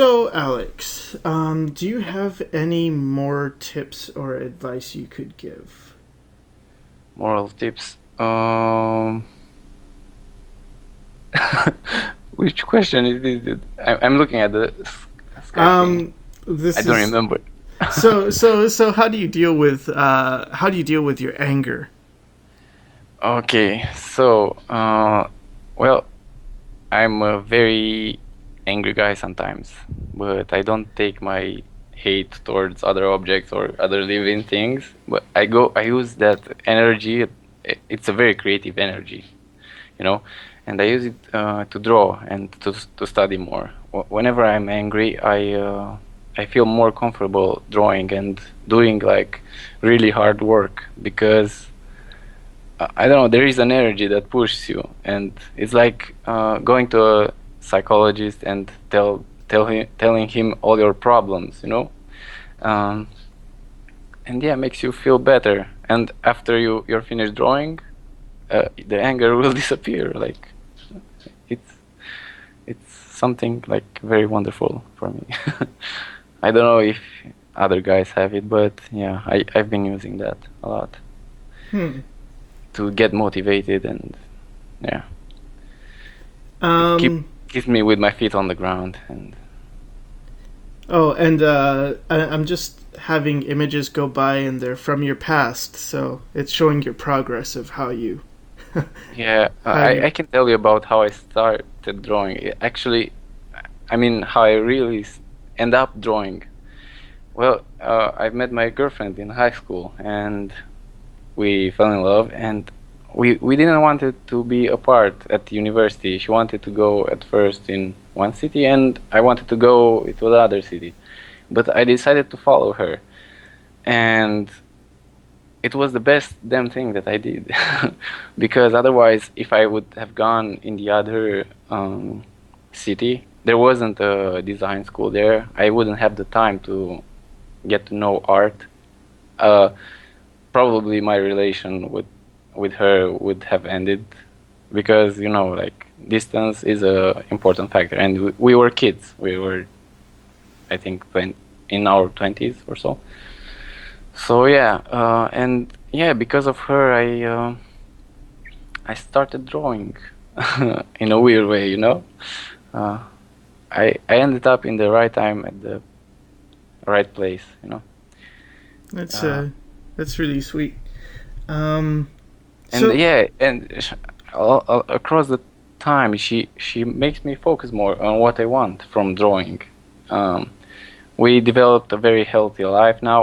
So, Alex, do you have any more tips or advice you could give? Moral tips. Which question is this? I'm looking at the Skype thing. Um, I this don't is remember. so. How do you deal with your anger? Okay, so well, I'm a very angry guy sometimes, but I don't take my hate towards other objects or other living things. But I use that energy. It's a very creative energy, you know, and I use it to draw and to study more. Whenever I'm angry, I feel more comfortable drawing and doing like really hard work because I don't know, there is an energy that pushes you, and it's like going to a psychologist and telling him all your problems, you know. Um, and yeah, makes you feel better. And after you're finished drawing, the anger will disappear. Like it's it's something like very wonderful for me. I don't know if other guys have it, but yeah, I've been using that a lot Hmm. to get motivated, and yeah, it Um. keeps me with my feet on the ground. And Oh, and I'm just having images go by, and they're from your past, so it's showing your progress of yeah, how you. I can tell you about how I started drawing. Actually, I mean how I really end up drawing. Well, I met my girlfriend in high school, and we fell in love, and we didn't want it to be apart at the university. She wanted to go at first in one city, and I wanted to go to the other city. But I decided to follow her, and it was the best damn thing that I did. Because otherwise, if I would have gone in the other city, there wasn't a design school there. I wouldn't have the time to get to know art. Uh, Probably my relation with her would have ended because like distance is a important factor, and we were kids. We were, I think, in our 20s or so. So yeah, and yeah, because of her, I started drawing in a weird way, you know. Uh, I ended up in the right time at the right place, you know. That's Uh, that's really sweet. Um. and So. yeah, and across the time, she makes me focus more on what I want from drawing. Um, we developed a very healthy life now.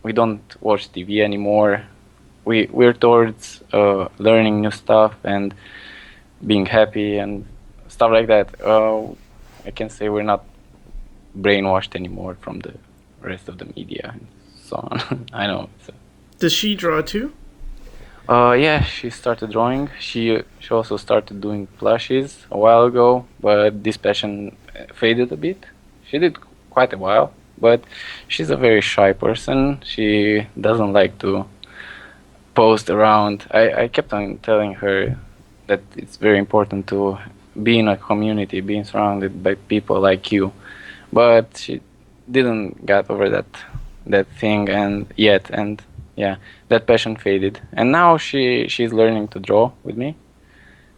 We don't watch TV anymore. We're towards learning new stuff and being happy and stuff like that. I can say we're not brainwashed anymore from the rest of the media and so on. I know. So. Does she draw too? Yeah, she started drawing. She also started doing plushes a while ago, but this passion faded a bit. She did quite a while, but she's a very shy person. She doesn't like to post around. I kept on telling her that it's very important to be in a community, being surrounded by people like you. But she didn't get over that thing and yet, and yeah, that passion faded. And now she's learning to draw with me.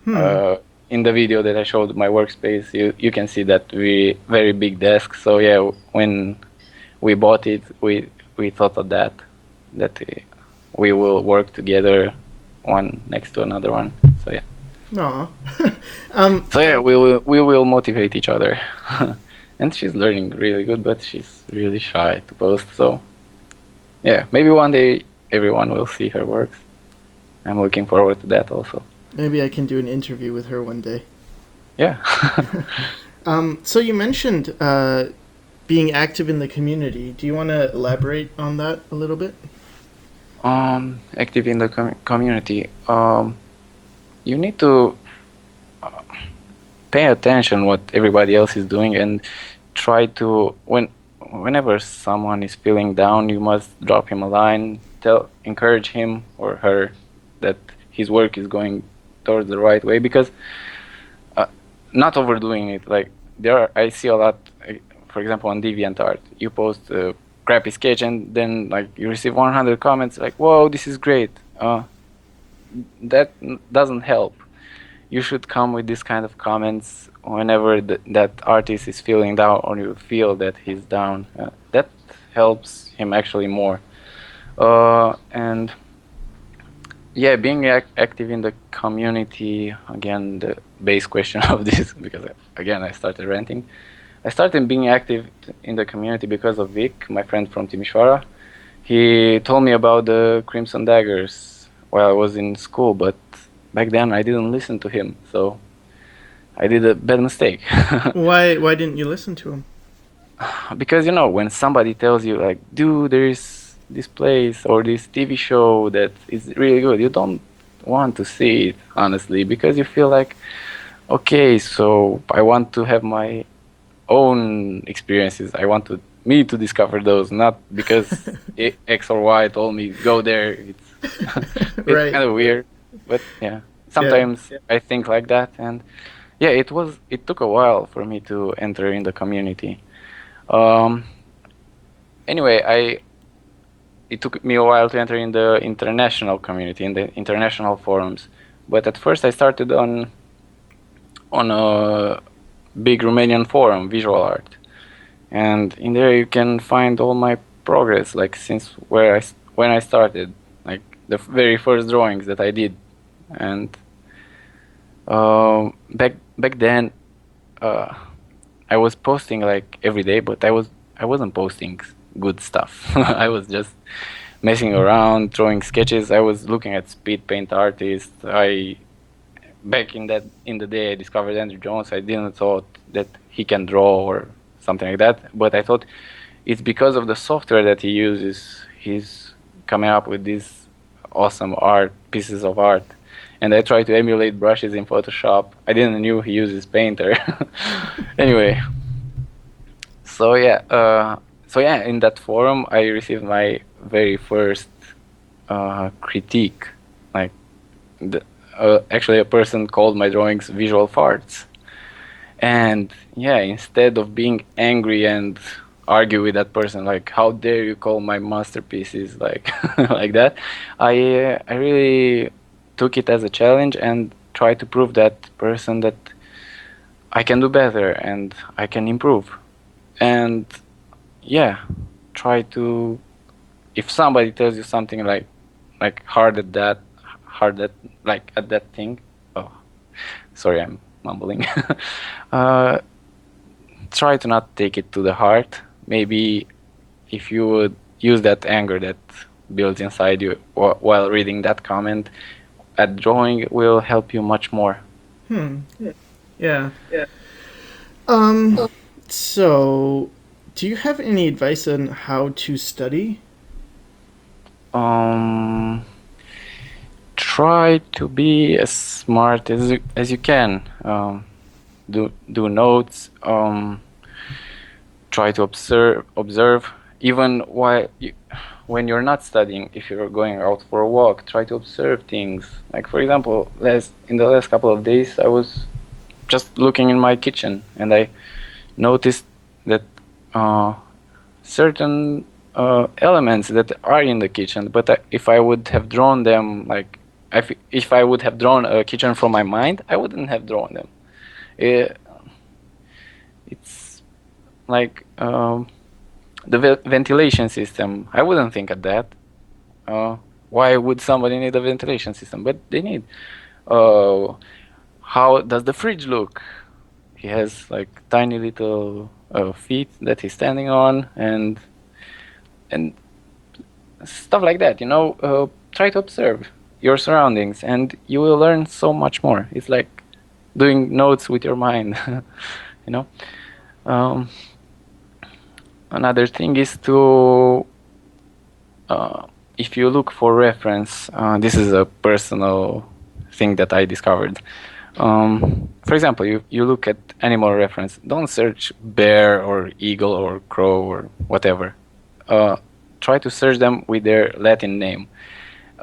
Hmm. Uh, in the video that I showed my workspace, you can see that we very big desk. So yeah, when we bought it, we thought of that we will work together, one next to another one. So yeah. Aw. um. So yeah, we will motivate each other. And she's learning really good, but she's really shy to post. So yeah, maybe one day everyone will see her works. I'm looking forward to that also. Maybe I can do an interview with her one day. Yeah. So you mentioned being active in the community. Do you want to elaborate on that a little bit? Active in the community. You need to pay attention what everybody else is doing and try to whenever someone is feeling down, you must drop him a line, encourage him or her that his work is going towards the right way, because uh, not overdoing it, like I see a lot. For example, on DeviantArt, you post a crappy sketch, and then like you receive 100 comments like, "Whoa, this is great." That doesn't help. You should come with this kind of comments whenever that artist is feeling down, or you feel that he's down. That helps him actually more. And yeah, being active in the community, again, the base question of this, because again, I started ranting. I started being active in the community because of Vic, my friend from Timișoara. He told me about the Crimson Daggers while I was in school, but back then I didn't listen to him, so I did a bad mistake. Why didn't you listen to him? Because when somebody tells you like, dude, there's this place or this TV show that is really good, you don't want to see it, honestly, because you feel like, okay, so I want to have my own experiences. I want me to discover those, not because X or Y told me go there. It's Right. kind of weird, but yeah, Yeah. sometimes I think like that. And yeah, it took a while for me to enter in the community. um anyway, it took me a while to enter in the international community, in the international forums. But at first I started on a big Romanian forum, visual art, and in there you can find all my progress, like since when I started, like the very first drawings that I did. And back then, uh, I was posting like every day, but I wasn't posting good stuff. I was just messing around, drawing sketches. I was looking at speed paint artists. I Back in the day, I discovered Andrew Jones. I didn't thought that he can draw or something like that, but I thought it's because of the software that he uses. He's coming up with these awesome pieces of art, and I tried to emulate brushes in Photoshop. I didn't knew he uses Painter. Anyway, so yeah, in that forum, I received my very first critique. Like, actually, a person called my drawings visual farts. And yeah, instead of being angry and argue with that person, like, how dare you call my masterpieces like like that, I really took it as a challenge and tried to prove that person that I can do better and I can improve. And yeah, try to, if somebody tells you something like hard at like at that thing. Oh, sorry, I'm mumbling. uh, Try to not take it to the heart. Maybe if you would use that anger that builds inside you while reading that comment at drawing, will help you much more. Hmm. Yeah. Um. So, do you have any advice on how to study? um Try to be as smart as you can. Do notes. Try to observe even when you're not studying. If you're going out for a walk, try to observe things. Like, for example, in the last couple of days, I was just looking in my kitchen, and I noticed that certain elements that are in the kitchen, but if I would have drawn them, like, if I would have drawn a kitchen from my mind, I wouldn't have drawn them. It, it's like, the ventilation system. I wouldn't think of that. Uh, why would somebody need a ventilation system? But they need. Uh, how does the fridge look? He has like tiny little feet that he's standing on, and stuff like that. Try to observe your surroundings, and you will learn so much more. It's like doing notes with your mind. you know. Um, Another thing is to, if you look for reference, this is a personal thing that I discovered. For example, you look at animal reference. Don't search bear or eagle or crow or whatever. Uh, Try to search them with their Latin name.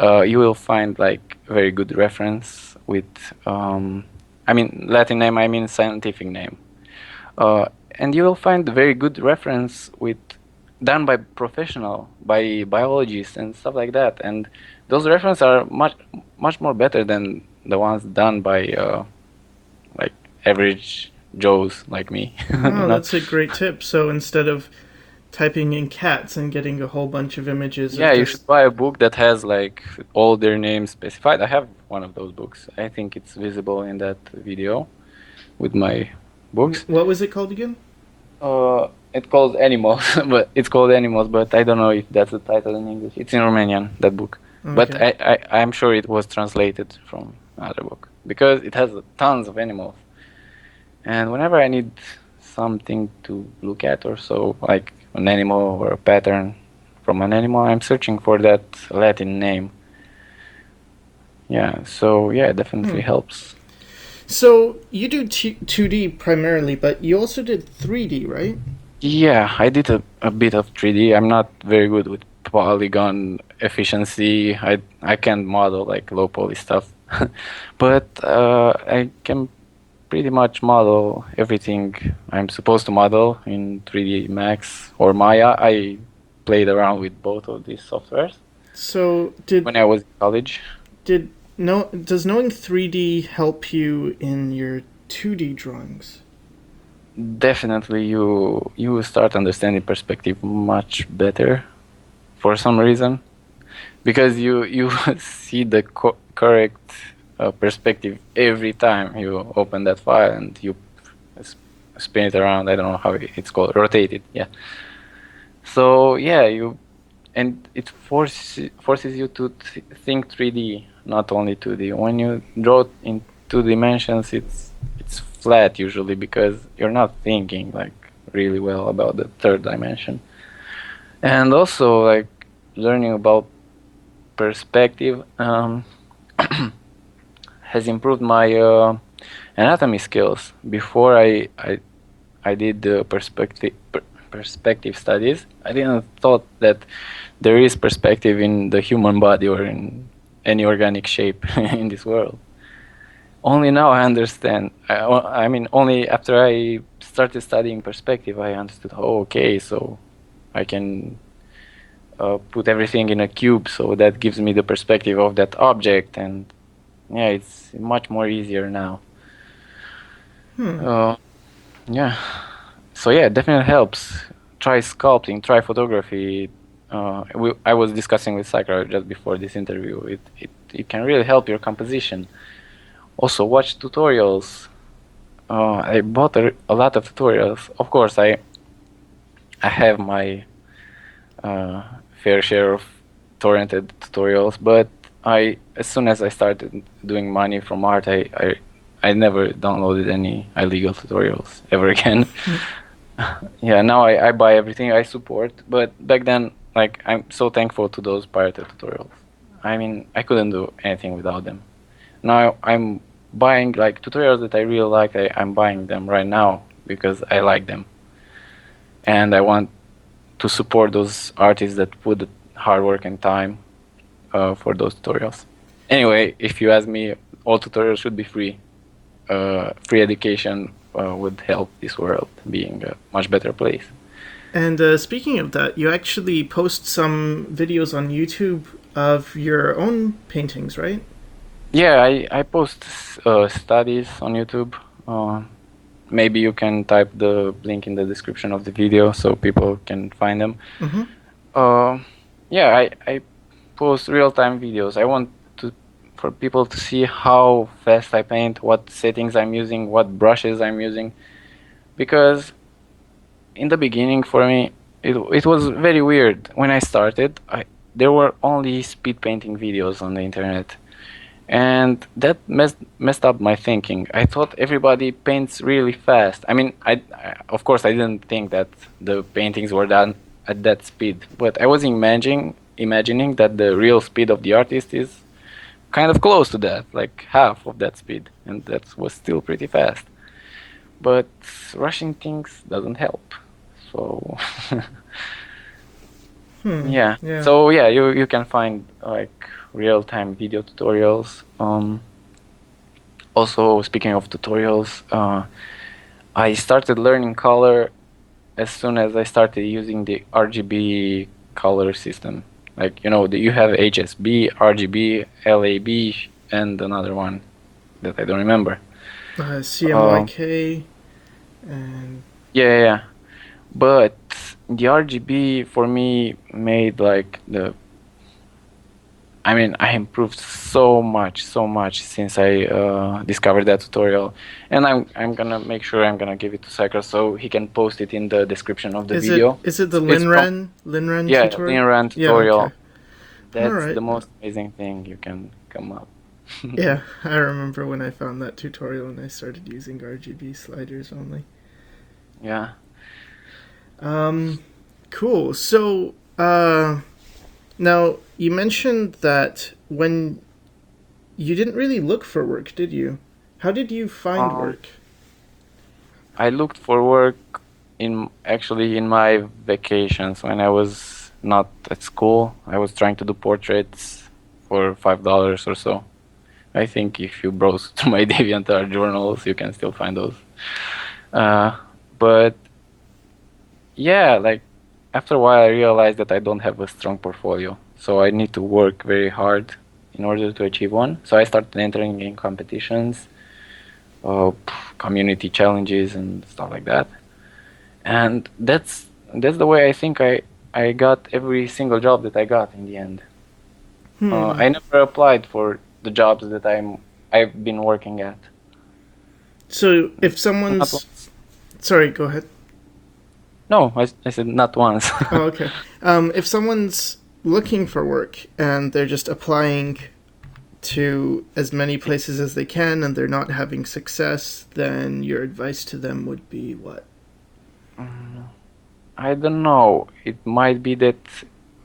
You will find like very good reference with, I mean Latin name. I mean scientific name. uh, and you will find very good reference with done by professional, by biologists and stuff like that. And those references are much more better than the ones done by like average Joes like me. You Oh, know? that's a great tip. So instead of typing in cats and getting a whole bunch of images Yeah, of you just. should buy a book that has like all their names specified. I have one of those books. I think it's visible in that video with my books. What was it called again? It's called Animals, but it's called Animals, but I don't know if that's the title in English. It's in Romanian, that book. But Okay. I'm sure it was translated from another book because it has tons of animals. And whenever I need something to look at or so, like an animal or a pattern from an animal, I'm searching for that Latin name. Yeah, so yeah, it definitely Hmm. helps. So you do 2D primarily, but you also did 3D, right? Yeah, I did a bit of 3D. I'm not very good with polygon efficiency. I can't model like low poly stuff, but I can pretty much model everything I'm supposed to model in 3D Max or Maya. I played around with both of these softwares So did when I was in college. did no does knowing 3D help you in your 2D drawings? Definitely, you will start understanding perspective much better for some reason because you see the correct perspective every time you open that file and you spin it around. I don't know how it's called, rotate it. Yeah. So yeah, you and it forces you to think 3D, not only 2D. When you draw in 2 dimensions, it's flat usually because you're not thinking like really well about the third dimension. And also like learning about perspective has improved my anatomy skills. Before I did the perspective studies, I didn't thought that there is perspective in the human body or in any organic shape in this world. Only now I understand. I mean, only after I started studying perspective, I understood. Oh, okay, so I can put everything in a cube, so that gives me the perspective of that object, and yeah, it's much more easier now. Hmm. Uh, yeah. So yeah, it definitely helps. Try sculpting, try photography. I was discussing with Sycra just before this interview. It can really help your composition. Also, watch tutorials. I bought a lot of tutorials. Of course, I have my uh, fair share of torrented tutorials, but as soon as I started doing money from art, I never downloaded any illegal tutorials ever again. Yeah, now I buy everything I support, but back then, like, I'm so thankful to those pirated tutorials. I mean, I couldn't do anything without them. Now I'm buying like tutorials that I really like. I'm buying them right now because I like them, and I want to support those artists that put the hard work and time for those tutorials. Anyway, if you ask me, all tutorials should be free. Free education would help this world being a much better place. And speaking of that, you actually post some videos on YouTube of your own paintings, right? Yeah, I post studies on YouTube. Uh, Maybe you can type the link in the description of the video so people can find them. Mm-hmm. Uh, yeah, I post real-time videos. I want to for people to see how fast I paint, what settings I'm using, what brushes I'm using, because in the beginning for me it was very weird. When I started, there were only speed painting videos on the internet, and that messed up my thinking. I thought everybody paints really fast. I mean, of course I didn't think that the paintings were done at that speed, but I was imagining that the real speed of the artist is kind of close to that, like half of that speed, and that was still pretty fast. But rushing things doesn't help. So Hmm. yeah. Yeah. So yeah, you can find like real-time video tutorials. Also, speaking of tutorials, I started learning color as soon as I started using the RGB color system. Like, you have HSB, RGB, LAB, and another one that I don't remember. Um, CMYK and yeah, yeah, yeah. But the RGB for me made like I improved so much since I discovered that tutorial, and I'm gonna make sure I'm gonna give it to Sycra so he can post it in the description of the video. is it the It's from Linran yeah, tutorial? Linran Yeah, okay. tutorial. All That's right. the most amazing thing you can come up. Yeah, I remember when I found that tutorial and I started using RGB sliders only. Yeah. Um, cool. So, now you mentioned that when you didn't really look for work, did you? How did you find Um, work? I looked for work in my vacations when I was not at school. I was trying to do portraits for $5 or so. I think if you browse through my DeviantArt journals, you can still find those. Uh, but yeah, like after a while, I realized that I don't have a strong portfolio, so I need to work very hard in order to achieve one. So I started entering in competitions, community challenges, and stuff like that. And that's the way I think I got every single job that I got in the end. Hmm. I never applied for the jobs that I've been working at. So if Not someone's once. sorry, go ahead. No, I said not once. Oh, okay. If someone's looking for work and they're just applying to as many places as they can and they're not having success, then your advice to them would be what? Mm, I don't know.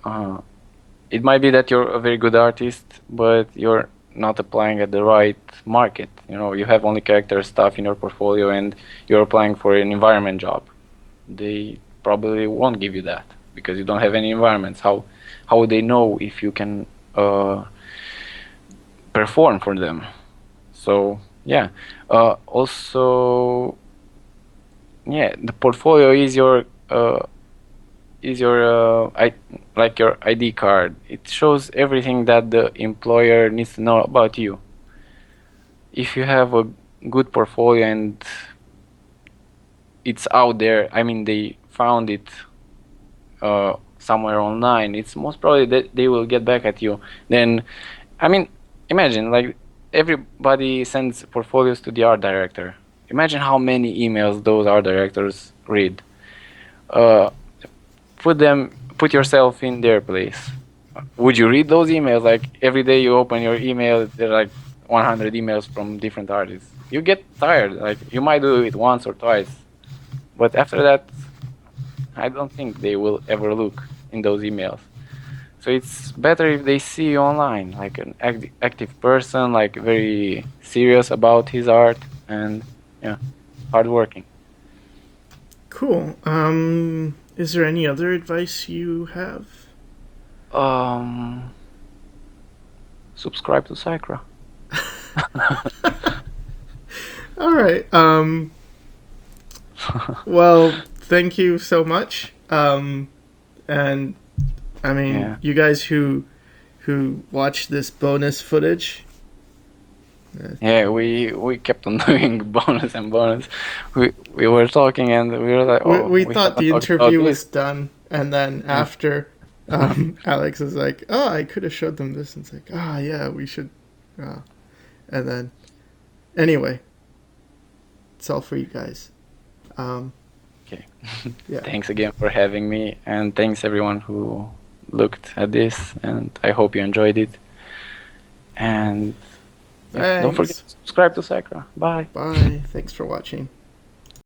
Uh, it might be that you're a very good artist, but you're not applying at the right market. You have only character stuff in your portfolio, and you're applying for an environment job. They probably won't give you that because you don't have any environments. How would they know if you can perform for them? So yeah. Also, yeah, the portfolio is your like your ID card. It shows everything that the employer needs to know about you. If you have a good portfolio and it's out there, they found it somewhere online, it's most probably that they will get back at you. Then, I mean, imagine like everybody sends portfolios to the art director. Imagine how many emails those art directors read. Uh, put yourself in their place. Would you read those emails? Like every day you open your email, there are like 100 emails from different artists. You get tired. Like you might do it once or twice, but after that, I don't think they will ever look in those emails. So it's better if they see you online, like an active person, like very serious about his art and yeah, hardworking. Cool. Is there any other advice you have? Um, Subscribe to Sycra. All right. Well, thank you so much. And I mean, Yeah. you guys who watched this bonus footage, Yeah, we kept on doing bonus and bonus. We were talking and we were like, oh, we we thought haven't the talked about interview this. was done, and then Yeah. after, Alex is like, "Oh, I could have showed them this." And it's like, "Ah, yeah, we should." Uh, and then, anyway, it's all for you guys. Um, Okay. yeah, Thanks again for having me, and thanks everyone who looked at this, and I hope you enjoyed it. And yeah, don't forget thanks. to subscribe to Sakura. Bye. Bye. Thanks for watching.